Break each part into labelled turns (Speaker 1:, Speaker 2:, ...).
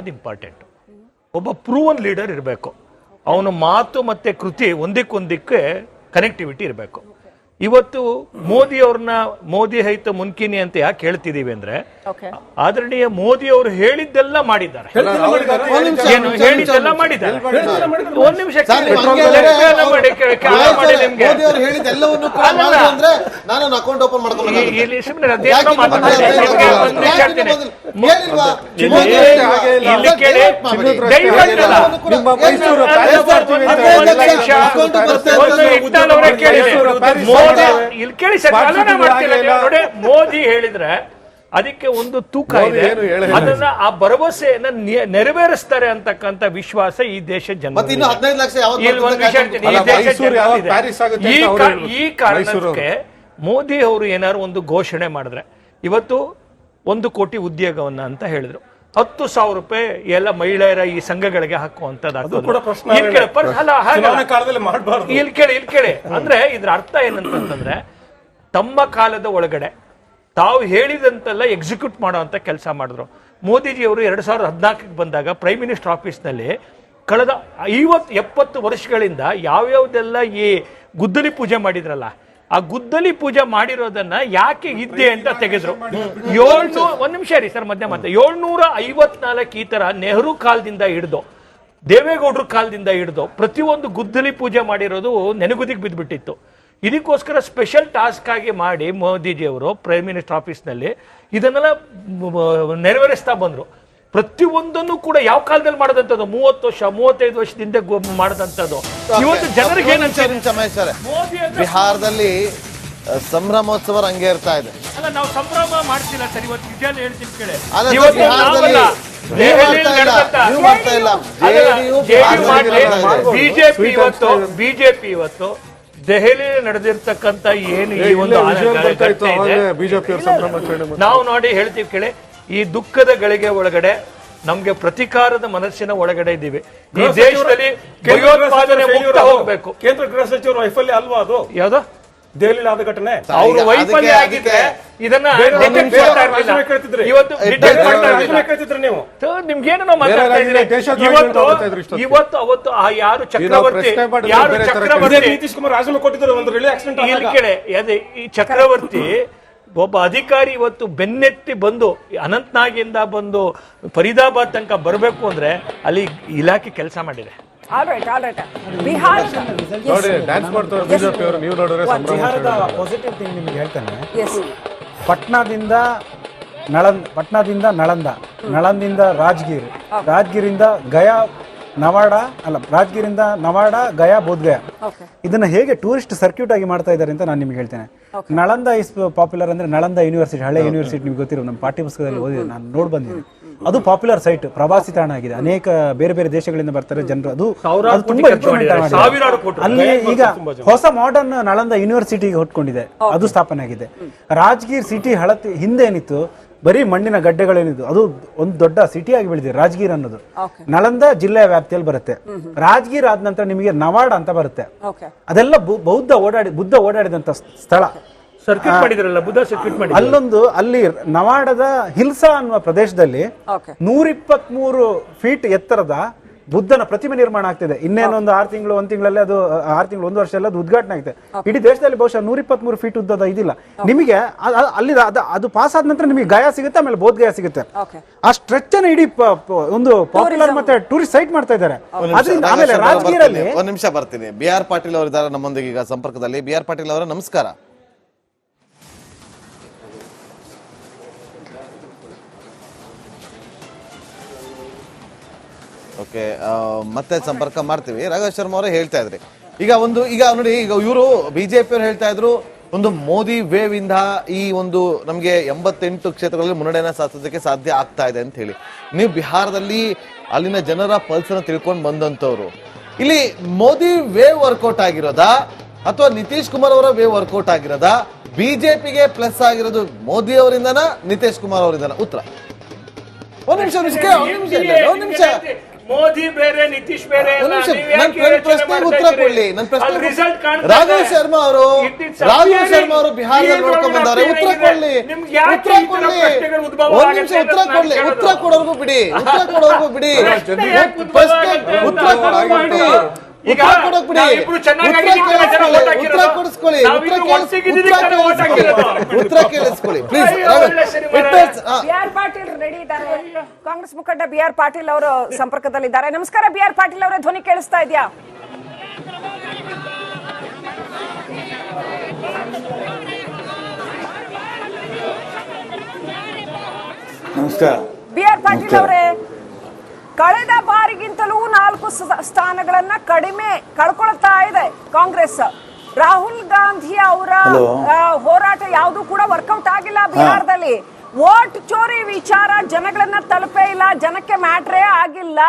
Speaker 1: ಅದು ಇಂಪಾರ್ಟೆಂಟ್. ಒಬ್ಬ proven leader ಇರಬೇಕು. ಅವನ ಮಾತು ಮತ್ತೆ ಕೃತಿ ಒಂದಕ್ಕೊಂದಕ್ಕೆ ಕನೆಕ್ಟಿವಿಟಿ ಇರಬೇಕು. ಇವತ್ತು ಮೋದಿ ಅವ್ರನ್ನ ಮೋದಿ ಹೈತ ಮುನ್ಕಿನಿ ಅಂತ ಯಾಕೆ ಹೇಳ್ತಿದೀವಿ ಅಂದ್ರೆ ಆದರಣೀಯ ಮೋದಿ ಅವರು ಹೇಳಿದ್ದೆಲ್ಲ ಮಾಡಿದ್ದಾರೆ. ಹೇಳಿದ್ದೆಲ್ಲ ಮಾಡಿದ್ದಾರೆ. ಒಂದ್ ನಿಮಿಷ ಇಲ್ಲಿ ಕೇಳಿ ಸರ್, ನೋಡಿ ಮೋದಿ ಹೇಳಿದ್ರೆ ಅದಕ್ಕೆ ಒಂದು ತೂಕ ಇದೆ. ಅದನ್ನ ಆ ಭರವಸೆಯನ್ನ ನೆರವೇರಿಸ್ತಾರೆ ಅಂತಕ್ಕಂಥ ವಿಶ್ವಾಸ ಈ ದೇಶದ ಜನ. ಈ ಕಾರಣಕ್ಕೆ ಮೋದಿ ಅವರು ಏನಾದ್ರು ಒಂದು ಘೋಷಣೆ ಮಾಡಿದ್ರೆ, ಇವತ್ತು 1 ಕೋಟಿ ಉದ್ಯೋಗವನ್ನ ಅಂತ ಹೇಳಿದ್ರು, 10,000 ರೂಪಾಯಿ ಎಲ್ಲ ಮಹಿಳೆಯರ ಈ ಸಂಘಗಳಿಗೆ ಹಾಕುವಂತದ್ದು. ಇಲ್ಲಿ ಕೇಳಿ ಅಂದ್ರೆ ಇದ್ರ ಅರ್ಥ ಏನಂತಂದ್ರೆ, ತಮ್ಮ ಕಾಲದ ಒಳಗಡೆ ತಾವು ಹೇಳಿದಂತೆಲ್ಲ ಎಕ್ಸಿಕ್ಯೂಟ್ ಮಾಡುವಂತ ಕೆಲಸ ಮಾಡಿದ್ರು. ಮೋದಿಜಿಯವರು 2014 ಬಂದಾಗ ಪ್ರೈಮ್ ಮಿನಿಸ್ಟರ್ ಆಫೀಸ್ನಲ್ಲಿ ಕಳೆದ 50-70 ವರ್ಷಗಳಿಂದ ಯಾವ್ಯಾವ್ದೆಲ್ಲ ಈ ಗುದ್ದಲಿ ಪೂಜೆ ಮಾಡಿದ್ರಲ್ಲ, ಆ ಗುದ್ದಲಿ ಪೂಜೆ ಮಾಡಿರೋದನ್ನ ಯಾಕೆ ಇದ್ದೆ ಅಂತ ತೆಗೆದ್ರು. 1 ನಿಮಿಷ ರೀ ಸರ್, ಮಧ್ಯ 754 ಈ ತರ ನೆಹರು ಕಾಲದಿಂದ ಹಿಡಿದು ದೇವೇಗೌಡರ ಕಾಲದಿಂದ ಹಿಡಿದು ಪ್ರತಿಯೊಂದು ಗುದ್ದಲಿ ಪೂಜೆ ಮಾಡಿರೋದು ನೆನಗುದಿಗೆ ಬಿದ್ದುಬಿಟ್ಟಿತ್ತು. ಇದಕ್ಕೋಸ್ಕರ ಸ್ಪೆಷಲ್ ಟಾಸ್ಕ್ ಆಗಿ ಮಾಡಿ ಮೋದಿಜಿಯವರು ಪ್ರೈಮ್ ಮಿನಿಸ್ಟರ್ ಆಫೀಸ್ನಲ್ಲಿ ಇದನ್ನೆಲ್ಲ ನೆರವೇರಿಸ್ತಾ ಬಂದ್ರು. ಪ್ರತಿಯೊಂದನ್ನು ಕೂಡ ಯಾವ ಕಾಲದಲ್ಲಿ ಮಾಡದಂತದ್ದು, 30 ವರ್ಷ 35 ವರ್ಷದಿಂದ ಮಾಡದಂತದ್ದು. ಇವತ್ತು ಜನರಿಗೆ
Speaker 2: ಬಿಹಾರದಲ್ಲಿ ಸಂಭ್ರಮೋತ್ಸವ ರಂಗೇರ್ತಾ ಇದೆ.
Speaker 1: ಅಲ್ಲ, ನಾವು ಸಂಭ್ರಮ ಮಾಡ್ತಿಲ್ಲ ಸರ್. ಇವತ್ತು ನಿಜ ಹೇಳ್ತೀನಿ ಕೇಳಿ, ಬಿಜೆಪಿ ಇವತ್ತು ದೆಹಲಿಯಲ್ಲಿ ನಡೆದಿರ್ತಕ್ಕಂಥ ಏನು ಈ ಒಂದು ನಾವು ನೋಡಿ ಹೇಳ್ತೀವಿ ಕೇಳಿ, ಈ ದುಃಖದ ಗಳಿಗೆ ಒಳಗಡೆ ನಮ್ಗೆ ಪ್ರತಿಕಾರದ ಮನಸ್ಸಿನ ಒಳಗಡೆ ಇದ್ದೀವಿ. ಈ ದೇಶದಲ್ಲಿ ಭಯೋತ್ಪಾದನೆ ಮುಕ್ತ ಹೋಗಬೇಕು.
Speaker 3: ಕೇಂದ್ರ ಗೃಹ ಸಚಿವರು ವೈಫಲ್ಯ ಅಲ್ವಾ ಅದು?
Speaker 1: ಯಾವ್ದು
Speaker 3: ದೆಹಲಿಯಲ್ಲಿ ಆದ ಘಟನೆ?
Speaker 1: ಅವರು ವೈಫಲ್ಯ ಆಗಿದ್ರೆ ಇದನ್ನ ನಿಮ್ಗೇನು ನಾವು ಮಾತಾಡ್ತಾ ಇದ್ದೀವಿ. ಇವತ್ತು ಅವತ್ತು ಆ ಯಾರು ಚಕ್ರವರ್ತಿ
Speaker 3: ನಿತೀಶ್ ಕುಮಾರ್ ರಾಜೀನಾಮೆ ಕೊಟ್ಟಿದ್ದಾರೆ ಒಂದು ರಿಲೇ ಆಕ್ಸಿಡೆಂಟ್
Speaker 1: ಅದೇ ಈ ಚಕ್ರವರ್ತಿ ಒಬ್ಬ ಅಧಿಕಾರಿ ಇವತ್ತು ಬೆನ್ನೆತ್ತಿ ಬಂದು ಅನಂತನಾಗಿಂದ ಬಂದು ಫರೀದಾಬಾದ್ ತನಕ ಬರಬೇಕು ಅಂದ್ರೆ ಅಲ್ಲಿ ಇಲಾಖೆ ಕೆಲಸ ಮಾಡಿದೆ.
Speaker 4: ಬಿಹಾರದ ಪಾಸಿಟಿವ್ ಥಿಂಗ್ ನಿಮ್ಗೆ ಹೇಳ್ತೇನೆ. ಪಟ್ನಾದಿಂದ ನಳಂದ, ನಳಂದಿಂದ ರಾಜ್ಗಿರ್, ರಾಜ್ಗಿರಿಂದ ಗಯಾ, ರಾಜ್ಗಿರಿಂದ ನವಾಡ, ಗಯಾ, ಬೋಧ್ಗಯಾ. ಇದನ್ನ ಹೇಗೆ ಟೂರಿಸ್ಟ್ ಸರ್ಕ್ಯೂಟ್ ಆಗಿ ಮಾಡ್ತಾ ಇದ್ದಾರೆ ಅಂತ ನಾನು ನಿಮ್ಗೆ ಹೇಳ್ತೇನೆ. ನಳಂದ ಇಸ್ ಪಾಪ್ಯುಲರ್ ಅಂದ್ರೆ ನಳಂದ ಯೂನಿವರ್ಸಿಟಿ, ಹಳೆ ಯೂನಿವರ್ಸಿಟಿ ನಿಮ್ಗೆ ಗೊತ್ತಿರೋ, ನಮ್ಮ ಪಾಠ್ಯ ಪುಸ್ತಕದಲ್ಲಿ ಓದಿದೆ, ನಾನು ನೋಡಿ ಬಂದಿದ್ದೀನಿ. ಅದು ಪಾಪ್ಯುಲರ್ ಸೈಟ್, ಪ್ರವಾಸಿ ತಾಣ ಆಗಿದೆ. ಅನೇಕ ಬೇರೆ ಬೇರೆ ದೇಶಗಳಿಂದ ಬರ್ತಾರೆ ಜನರು. ಅದು ತುಂಬಾ ಇಂಪ್ರೂವ್ಮೆಂಟ್ ಆಗಿದೆ. ಅಲ್ಲಿ ಈಗ ಹೊಸ ಮಾಡರ್ನ್ ನಳಂದ ಯೂನಿವರ್ಸಿಟಿಗೆ ಹೊಟ್ಕೊಂಡಿದೆ, ಅದು ಸ್ಥಾಪನೆ ಆಗಿದೆ. ರಾಜ್ಗೀರ್ ಸಿಟಿ ಹಳತಿ ಹಿಂದೆ ಏನಿತ್ತು, ಬರೀ ಮಣ್ಣಿನ ಗಡ್ಡೆಗಳೇನಿದ್ದು, ಅದು ಒಂದು ದೊಡ್ಡ ಸಿಟಿ ಆಗಿ ಬೆಳೆದಿದೆ ರಾಜ್ಗೀರ್ ಅನ್ನೋದು. ನಳಂದ ಜಿಲ್ಲೆಯ ವ್ಯಾಪ್ತಿಯಲ್ಲಿ ಬರುತ್ತೆ. ರಾಜ್ಗೀರ್ ಆದ ನಂತರ ನಿಮಗೆ ನವಾಡ ಅಂತ ಬರುತ್ತೆ. ಅದೆಲ್ಲ ಬುದ್ಧ ಓಡಾಡಿದಂತ ಸ್ಥಳ.
Speaker 1: ಸರ್ಕ್ಯೂಟ್ ಮಾಡಿದ್ರಲ್ಲ, ಬುದ್ಧ ಸರ್ಕ್ಯೂಟ್ ಮಾಡಿ
Speaker 4: ಅಲ್ಲಿ ನವಾಡದ ಹಿಲ್ಸಾ ಅನ್ನುವ ಪ್ರದೇಶದಲ್ಲಿ 123 ಫೀಟ್ ಎತ್ತರದ ಬುದ್ಧನ ಪ್ರತಿಮೆ ನಿರ್ಮಾಣ ಆಗ್ತಿದೆ. ಇನ್ನೇನೊಂದು 6 ತಿಂಗಳು 1 ತಿಂಗಳಲ್ಲಿ ಅದು 6 ತಿಂಗಳು 1 ವರ್ಷ ಎಲ್ಲ ಅದು ಉದ್ಘಾಟನೆ ಆಗಿದೆ. ಇಡೀ ದೇಶದಲ್ಲಿ ಬಹುಶಃ 123 ಫೀಟ್ ಉದ್ದದ ಇದಿಲ್ಲ. ನಿಮಗೆ ಅಲ್ಲಿ ಅದು ಪಾಸ್ ಆದ ನಂತರ ನಿಮಗೆ ಗಯಾ ಸಿಗುತ್ತೆ, ಆಮೇಲೆ ಬೋಧ್ ಗಯಾ ಸಿಗುತ್ತೆ. ಆ ಸ್ಟ್ರೆಚ್ ಅನ್ನು ಇಡೀ ಒಂದು ಪಾಪ್ಯುಲರ್ ಮತ್ತೆ ಟೂರಿಸ್ಟ್ ಸೈಟ್ ಮಾಡ್ತಾ ಇದ್ದಾರೆ. ಅದರಿಂದ ಆಮೇಲೆ ರಾಜಕೀಯದಲ್ಲಿ
Speaker 2: ಒಂದು ನಿಮಿಷ ಬರ್ತೀನಿ. BR ಪಾಟೀಲ್ ಅವರು ಇದ್ದಾರೆ ನಮ್ಮೊಂದಿಗೆ ಈಗ ಸಂಪರ್ಕದಲ್ಲಿ. BR ಪಾಟೀಲ್ ಅವರ ನಮಸ್ಕಾರ. ಓಕೆ, ಮತ್ತೆ ಸಂಪರ್ಕ ಮಾಡ್ತೀವಿ. ರಾಘವ್ ಶರ್ಮಾ ಅವರೇ ಹೇಳ್ತಾ ಇದ್ರಿ, ಈಗ ನೋಡಿ, ಈಗ ಇವರು ಬಿಜೆಪಿ ಅವರು ಹೇಳ್ತಾ ಇದ್ರು, ಒಂದು ಮೋದಿ ವೇವ್ ಇಂದ ಈ ಒಂದು ನಮ್ಗೆ 88 ಕ್ಷೇತ್ರಗಳಲ್ಲಿ ಮುನ್ನಡೆಯನ್ನ ಸಾಧಿಸೋದಕ್ಕೆ ಸಾಧ್ಯ ಆಗ್ತಾ ಇದೆ ಅಂತ ಹೇಳಿ. ನೀವು ಬಿಹಾರದಲ್ಲಿ ಅಲ್ಲಿನ ಜನರ ಪಲ್ಸ್ ಅನ್ನು ತಿಳ್ಕೊಂಡು ಬಂದಂತವ್ರು, ಇಲ್ಲಿ ಮೋದಿ ವೇವ್ ವರ್ಕೌಟ್ ಆಗಿರೋದಾ ಅಥವಾ ನಿತೀಶ್ ಕುಮಾರ್ ಅವರ ವೇವ್ ವರ್ಕೌಟ್ ಆಗಿರೋದಾ? ಬಿಜೆಪಿಗೆ ಪ್ಲಸ್ ಆಗಿರೋದು ಮೋದಿ ಅವರಿಂದನಾ ನಿತೀಶ್ ಕುಮಾರ್ ಅವರಿಂದನಾ? ಉತ್ತರ. ಒಂದು ನಿಮಿಷ
Speaker 1: ಮೋದಿ ಬೇರೆ ನಿತೀಶ್ ಬೇರೆ
Speaker 2: ಒಂದ್ ನಿಮಿಷ, ನನ್ ಪ್ರಶ್ನೆಗೆ ಉತ್ತರ ಕೊಡ್ಲಿ. ರಾಘವ್ ಶರ್ಮಾ ಅವರು ಬಿಹಾರದಲ್ಲಿ ನೋಡ್ಕೊಂಡ್ ಬಂದವ್ರೆ. ಉತ್ತರ ಕೊಡ್ಲಿ. ಒಂದ್ ನಿಮಿಷ ಉತ್ತರ ಕೊಡ್ಲಿ. ಉತ್ತರ ಕೊಡೋರ್ಗು ಬಿಡಿ. ಉತ್ತರ ಕೇಳಿಸ್ಕೊಳ್ಳಿ ಪ್ಲೀಸ್.
Speaker 5: ಬಿಆರ್ ಪಾಟೀಲ್ ರೆಡಿ ಇದ್ದಾರೆ. ಕಾಂಗ್ರೆಸ್ ಮುಖಂಡ ಬಿಆರ್ ಪಾಟೀಲ್ ಅವರು ಸಂಪರ್ಕದಲ್ಲಿದ್ದಾರೆ. ನಮಸ್ಕಾರ ಬಿಆರ್ ಪಾಟೀಲ್ ಅವರೇ, ಧ್ವನಿ ಕೇಳಿಸ್ತಾ ಇದೆಯಾ?
Speaker 6: ನಮಸ್ಕಾರ.
Speaker 5: ಬಿಆರ್ ಪಾಟೀಲ್ ಅವರೇ, ಕಳೆದ ಬಾರಿಗಿಂತಲೂ 4 ಸ್ಥಾನಗಳನ್ನ ಕಡಿಮೆ ಕಳ್ಕೊಳ್ತಾ ಇದೆ ಕಾಂಗ್ರೆಸ್. ರಾಹುಲ್ ಗಾಂಧಿ ಅವರ ಹೋರಾಟ ಯಾವುದು ಕೂಡ ವರ್ಕೌಟ್ ಆಗಿಲ್ಲ ಬಿಹಾರದಲ್ಲಿ. ವೋಟ್ ಚೋರಿ ವಿಚಾರ ಜನಗಳನ್ನ ತಲುಪೇ ಇಲ್ಲ, ಜನಕ್ಕೆ ಮ್ಯಾಟ್ರೇ ಆಗಿಲ್ಲ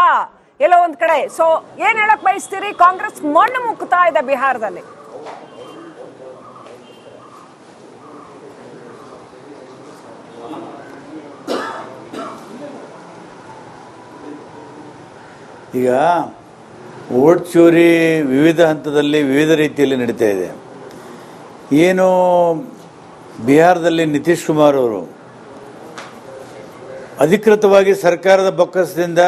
Speaker 5: ಎಲ್ಲೋ ಒಂದ್ ಕಡೆ. ಸೊ ಏನ್ ಹೇಳಕ್ ಬಯಸ್ತೀರಿ? ಕಾಂಗ್ರೆಸ್ ಮಣ್ಣು ಮುಕ್ತಾ ಇದೆ ಬಿಹಾರದಲ್ಲಿ.
Speaker 6: ಈಗ ವೋಟ್ ಚೋರಿ ವಿವಿಧ ಹಂತದಲ್ಲಿ ವಿವಿಧ ರೀತಿಯಲ್ಲಿ ನಡೀತಾ ಇದೆ. ಏನು ಬಿಹಾರದಲ್ಲಿ ನಿತೀಶ್ ಕುಮಾರ್ ಅವರು ಅಧಿಕೃತವಾಗಿ ಸರ್ಕಾರದ ಬೊಕ್ಕಸದಿಂದ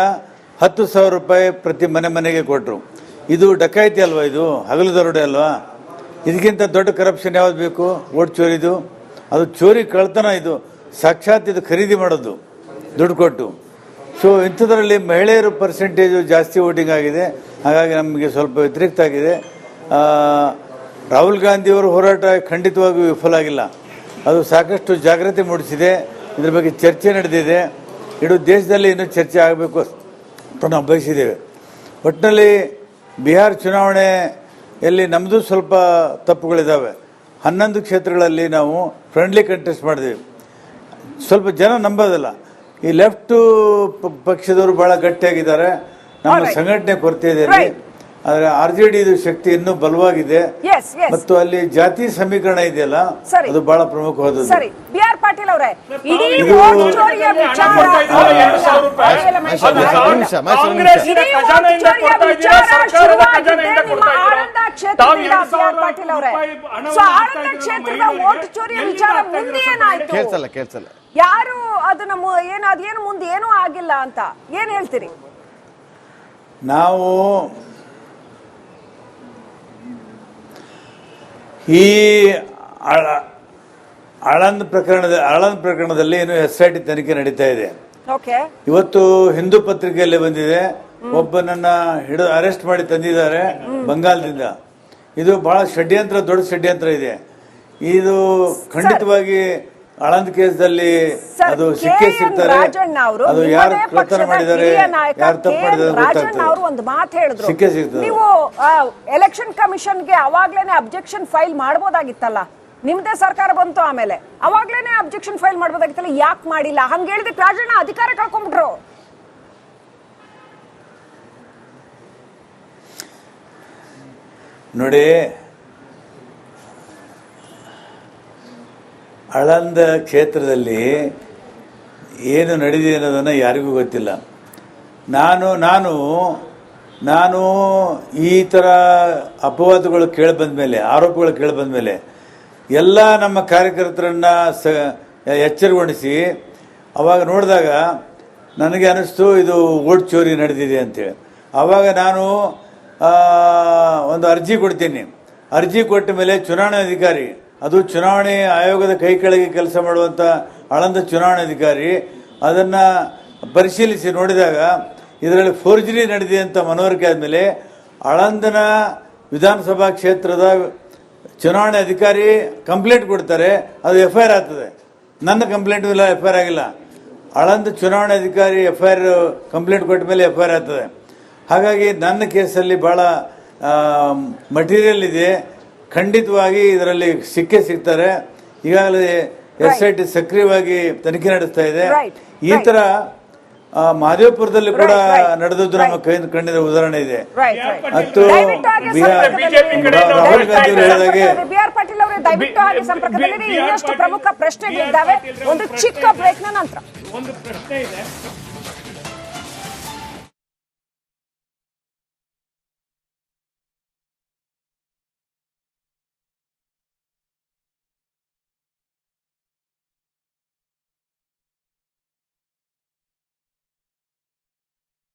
Speaker 6: 10,000 ರೂಪಾಯಿ ಪ್ರತಿ ಮನೆಗೆ ಕೊಟ್ಟರು. ಇದು ಡಕಾಯಿತಿ ಅಲ್ವಾ? ಇದು ಹಗಲು ದರೋಡೆ ಅಲ್ವಾ? ಇದಕ್ಕಿಂತ ದೊಡ್ಡ ಕರಪ್ಷನ್ ಯಾವ್ದು ಬೇಕು? ವೋಟ್ ಚೋರಿದು. ಅದು ಚೋರಿ ಕಳ್ತನ. ಇದು ಸಾಕ್ಷಾತ್ ಇದು ಖರೀದಿ ಮಾಡೋದು ದುಡ್ಡು ಕೊಟ್ಟು. ಸೊ ಇಂಥದ್ರಲ್ಲಿ ಮಹಿಳೆಯರು ಪರ್ಸೆಂಟೇಜು ಜಾಸ್ತಿ ವೋಟಿಂಗ್ ಆಗಿದೆ. ಹಾಗಾಗಿ ನಮಗೆ ಸ್ವಲ್ಪ ವ್ಯತಿರಿಕ್ತ ಆಗಿದೆ. ರಾಹುಲ್ ಗಾಂಧಿಯವರ ಹೋರಾಟ ಖಂಡಿತವಾಗಿಯೂ ವಿಫಲ ಆಗಿಲ್ಲ. ಅದು ಸಾಕಷ್ಟು ಜಾಗೃತಿ ಮೂಡಿಸಿದೆ. ಇದ್ರ ಬಗ್ಗೆ ಚರ್ಚೆ ನಡೆದಿದೆ. ಇಡೀ ದೇಶದಲ್ಲಿ ಇನ್ನೂ ಚರ್ಚೆ ಆಗಬೇಕು ಅಂತ ನಾವು ಬಯಸಿದ್ದೇವೆ. ಒಟ್ಟಿನಲ್ಲಿ ಬಿಹಾರ ಚುನಾವಣೆಯಲ್ಲಿ ನಮ್ಮದು ಸ್ವಲ್ಪ ತಪ್ಪುಗಳಿದ್ದಾವೆ. 11 ಕ್ಷೇತ್ರಗಳಲ್ಲಿ ನಾವು ಫ್ರೆಂಡ್ಲಿ ಕಂಟೆಸ್ಟ್ ಮಾಡಿದ್ವಿ. ಸ್ವಲ್ಪ ಜನ ನಂಬೋದಿಲ್ಲ. ಈ ಲೆಫ್ಟ್ ಪಕ್ಷದವರು ಬಹಳ ಗಟ್ಟಿಯಾಗಿದ್ದಾರೆ. ನಮ್ಮ ಸಂಘಟನೆ ಕೊರತೆ ಇದೆ. ಆದ್ರೆ RJD ಶಕ್ತಿ ಇನ್ನೂ ಬಲವಾಗಿದೆ. ಮತ್ತು ಅಲ್ಲಿ ಜಾತಿ ಸಮೀಕರಣ ಇದೆಯಲ್ಲ, ಅದು ಬಹಳ ಪ್ರಮುಖವಾದದ್ದು.
Speaker 5: ಸರಿ, ಬಿಆರ್ ಪಾಟೀಲ್ ಅವರೇ,
Speaker 2: ಕೇಳ್ಸಲ್ಲ
Speaker 5: ಯಾರು ಅದನ್ನ ಅದೇನು ಮುಂದೆ ಏನೂ ಆಗಿಲ್ಲ ಅಂತ ಏನ್ ಹೇಳ್ತೀರಿ?
Speaker 6: ನಾವು ಈ ಆಳಂದ್ ಪ್ರಕರಣದಲ್ಲಿ ಏನು SIT ತನಿಖೆ ನಡೀತಾ ಇದೆ. ಇವತ್ತು ಹಿಂದೂ ಪತ್ರಿಕೆಯಲ್ಲಿ ಬಂದಿದೆ, ಒಬ್ಬನನ್ನ ಅರೆಸ್ಟ್ ಮಾಡಿ ತಂದಿದ್ದಾರೆ ಬಂಗಾಲದಿಂದ. ಇದು ಬಹಳ ದೊಡ್ಡ ಷಡ್ಯಂತ್ರ ಇದೆ. ಇದು ಖಂಡಿತವಾಗಿ ಆಳಂದ್ ಕೇಸ್ದಲ್ಲಿ ಅದು ಸಿಗ್ತಾರೆ. ಅದು ಯಾರು ಕಳ್ಳತನ ಮಾಡಿದ್ದಾರೆ, ಯಾರು ತಪ್ಪು ಮಾಡಿದ್ದಾರೆ
Speaker 5: ರಾಜಣ್ಣ ಒಂದು ಮಾತು ಹೇಳಿದ್ರು, ನೀವು ಎಲೆಕ್ಷನ್ ಕಮಿಷನ್ಗೆ ಅವಾಗ್ಲೇನೆ ಅಬ್ಜೆಕ್ಷನ್ ಫೈಲ್ ಮಾಡಬಹುದಾಗಿತ್ತಲ್ಲ, ನಿಮ್ದೇ ಸರ್ಕಾರ ಬಂತು ಆಮೇಲೆ ಅವಾಗ್ಲೇನೆ ಅಬ್ಜೆಕ್ಷನ್ ಫೈಲ್ ಮಾಡಬಹುದಾಗಿತ್ತಲ್ಲ, ಯಾಕೆ ಮಾಡಿಲ್ಲ? ಹಂಗ ಹೇಳಿದಕ್ಕೆ ರಾಜಣ್ಣ ಅಧಿಕಾರ ಕಳ್ಕೊಂಡ್ಬಿಟ್ರು.
Speaker 6: ನೋಡಿ, ಆಳಂದ ಕ್ಷೇತ್ರದಲ್ಲಿ ಏನು ನಡೆದಿದೆ ಅನ್ನೋದನ್ನು ಯಾರಿಗೂ ಗೊತ್ತಿಲ್ಲ. ನಾನು ಈ ಥರ ಅಪವಾದಗಳು ಕೇಳಿಬಂದ ಮೇಲೆ, ಆರೋಪಗಳು ಕೇಳಿಬಂದ ಮೇಲೆ ಎಲ್ಲ ನಮ್ಮ ಕಾರ್ಯಕರ್ತರನ್ನ ಎಚ್ಚರಗೊಳಿಸಿ ಅವಾಗ ನೋಡಿದಾಗ ನನಗೆ ಅನಿಸ್ತು ಇದು ವೋಟ್ ಚೋರಿ ನಡೆದಿದೆ ಅಂತೇಳಿ. ಆವಾಗ ನಾನು ಒಂದು ಅರ್ಜಿ ಕೊಡ್ತೀನಿ. ಅರ್ಜಿ ಕೊಟ್ಟ ಮೇಲೆ ಚುನಾವಣಾಧಿಕಾರಿ, ಅದು ಚುನಾವಣೆ ಆಯೋಗದ ಕೈ ಕೆಳಗೆ ಕೆಲಸ ಮಾಡುವಂಥ ಆಳಂದ ಚುನಾವಣಾಧಿಕಾರಿ ಅದನ್ನು ಪರಿಶೀಲಿಸಿ ನೋಡಿದಾಗ ಇದರಲ್ಲಿ ಫೋರ್ಜರಿ ನಡೆದಿದೆ ಅಂತ ಮನವರಿಕೆ ಆದಮೇಲೆ ಆಳಂದನ ವಿಧಾನಸಭಾ ಕ್ಷೇತ್ರದ ಚುನಾವಣೆ ಅಧಿಕಾರಿ ಕಂಪ್ಲೇಂಟ್ ಕೊಡ್ತಾರೆ. ಅದು FIR ಆಗ್ತದೆ. ನನ್ನ ಕಂಪ್ಲೇಂಟು ಇಲ್ಲ, FIR ಆಗಿಲ್ಲ. ಆಳಂದ ಚುನಾವಣೆ ಅಧಿಕಾರಿ ಕಂಪ್ಲೇಂಟ್ ಕೊಟ್ಟ ಮೇಲೆ FIR ಆಗ್ತದೆ. ಹಾಗಾಗಿ ನನ್ನ ಕೇಸಲ್ಲಿ ಭಾಳ ಮಟೀರಿಯಲ್ ಇದೆ. ಖಂಡಿತವಾಗಿ ಇದರಲ್ಲಿ ಸಿಗ್ತಾರೆ. ಈಗಾಗಲೇ SIT ಸಕ್ರಿಯವಾಗಿ ತನಿಖೆ ನಡೆಸ್ತಾ ಇದೆ. ಈ ತರ ಮಹದೇವಪುರದಲ್ಲಿ ಕೂಡ ನಡೆದದ್ದು ನಮ್ಮ ಕಣ್ಣಿನ ಉದಾಹರಣೆ ಇದೆ. ಮತ್ತು ರಾಹುಲ್ ಗಾಂಧಿ ಹೇಳಿದಾಗೆ
Speaker 5: ಬಿಆರ್ ಪಾಟೀಲ್ ಅವರೇ, ದಯವಿಟ್ಟು ಹಾಗೆ ಸಂಪರ್ಕದಲ್ಲಿ ಇನ್ನಷ್ಟು ಪ್ರಮುಖ ಪ್ರಶ್ನೆಗಳಿದ್ದಾವೆ. ಒಂದು ಚಿಕ್ಕ ಬ್ರೇಕ್ನ ನಂತರ
Speaker 1: ಒಂದು ಪ್ರಶ್ನೆ ಇದೆ.